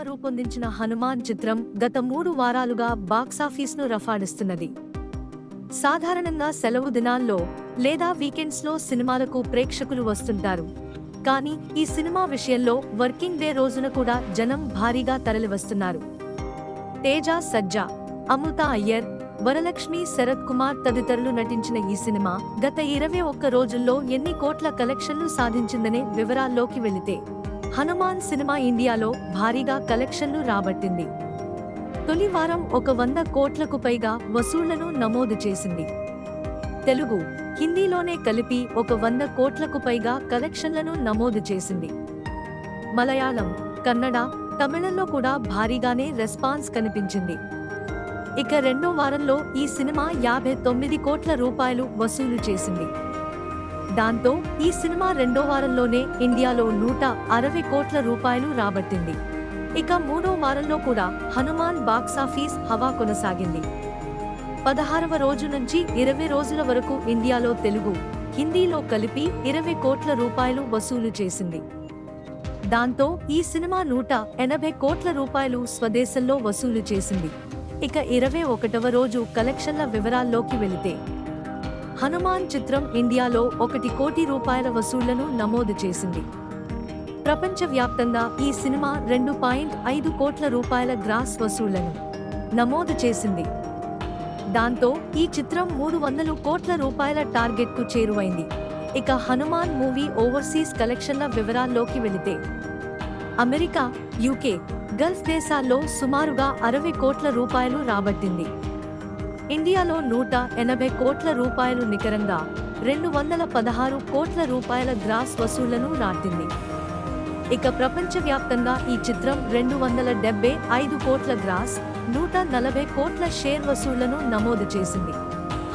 రూపొందించిన హనుమాన్ చిత్రం గత 3 వారాలుగా బాక్సాఫీస్ను రఫాడిస్తున్నది. సాధారణంగా సెలవు దినాల్లో లేదా వీకెండ్స్లో సినిమాలకు ప్రేక్షకులు వస్తుంటారు. కానీ ఈ సినిమా విషయంలో వర్కింగ్ డే రోజున కూడా జనం భారీగా తరలివస్తున్నారు. తేజ సజ్జా, అమృత అయ్యర్, వరలక్ష్మి, శరత్ కుమార్ తదితరులు నటించిన ఈ సినిమా గత 21 రోజుల్లో ఎన్ని కోట్ల కలెక్షన్లు సాధించిందనే వివరాల్లోకి వెళితే, హనుమాన్ సినిమా ఇండియాలో భారీగా కలెక్షన్లు రాబట్టింది. తొలి వారం 100 కోట్లకు పైగా వసూళ్లను నమోదు చేసింది. తెలుగు, హిందీలోనే కలిపి 100 కోట్లకు పైగా కలెక్షన్లను నమోదు చేసింది. మలయాళం, కన్నడ, తమిళంలో కూడా భారీగానే రెస్పాన్స్ కనిపించింది. ఇక రెండో వారంలో ఈ సినిమా 59 కోట్ల రూపాయలు వసూలు చేసింది. దాంతో ఈ సినిమా రెండో వారంలోనే ఇండియాలో 160 కోట్ల రూపాయలు రాబట్టింది. ఇక మూడో వారంలో కూడా హనుమాన్ బాక్సాఫీస్ హవా కొనసాగింది. 16వ రోజు నుంచి 20 రోజుల వరకు ఇండియాలో తెలుగు, హిందీలో కలిపి 20 కోట్ల రూపాయలు వసూలు చేసింది. దాంతో ఈ సినిమా 180 కోట్ల రూపాయలు స్వదేశంలో వసూలు చేసింది. ఇక 21వ రోజు కలెక్షన్ల వివరాల్లోకి వెళితే, హనుమాన్ చిత్రం ఇండియాలో 1 కోటి రూపాయల వసూళ్లను నమోదు చేసింది. ప్రపంచవ్యాప్తంగా ఈ సినిమా 2.5 కోట్ల రూపాయల గ్రాస్ వసూళ్లను నమోదు చేసింది. దాంతో ఈ చిత్రం 300 కోట్ల రూపాయల టార్గెట్కు చేరువైంది. ఇక హనుమాన్ మూవీ ఓవర్సీస్ కలెక్షన్ల వివరాల్లోకి వెళితే, అమెరికా, యూకే, గల్ఫ్ దేశాల్లో సుమారుగా 60 కోట్ల రూపాయలు రాబట్టింది. ఇండియాలో 180 కోట్ల రూపాయలు, నికరంగా 216 కోట్ల రూపాయల గ్రాస్ వసూళ్లను రాటింది. ఇక ప్రపంచవ్యాప్తంగా ఈ చిత్రం 275 కోట్ల గ్రాస్, 140 కోట్ల షేర్ వసూళ్లను నమోదు చేసింది.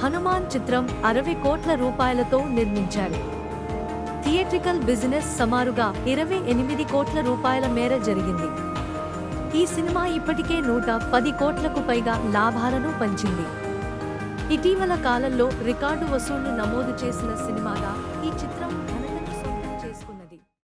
హనుమాన్ చిత్రం 60 కోట్ల రూపాయలతో నిర్మించారు. థియేట్రికల్ బిజినెస్ సుమారుగా 28 కోట్ల రూపాయల మేర జరిగింది. ఈ సినిమా ఇప్పటికే 110 కోట్లకు పైగా లాభాలను పంచింది. ఇటీవల కాలంలో రికార్డు వసూళ్లు నమోదు చేసిన సినిమాగా ఈ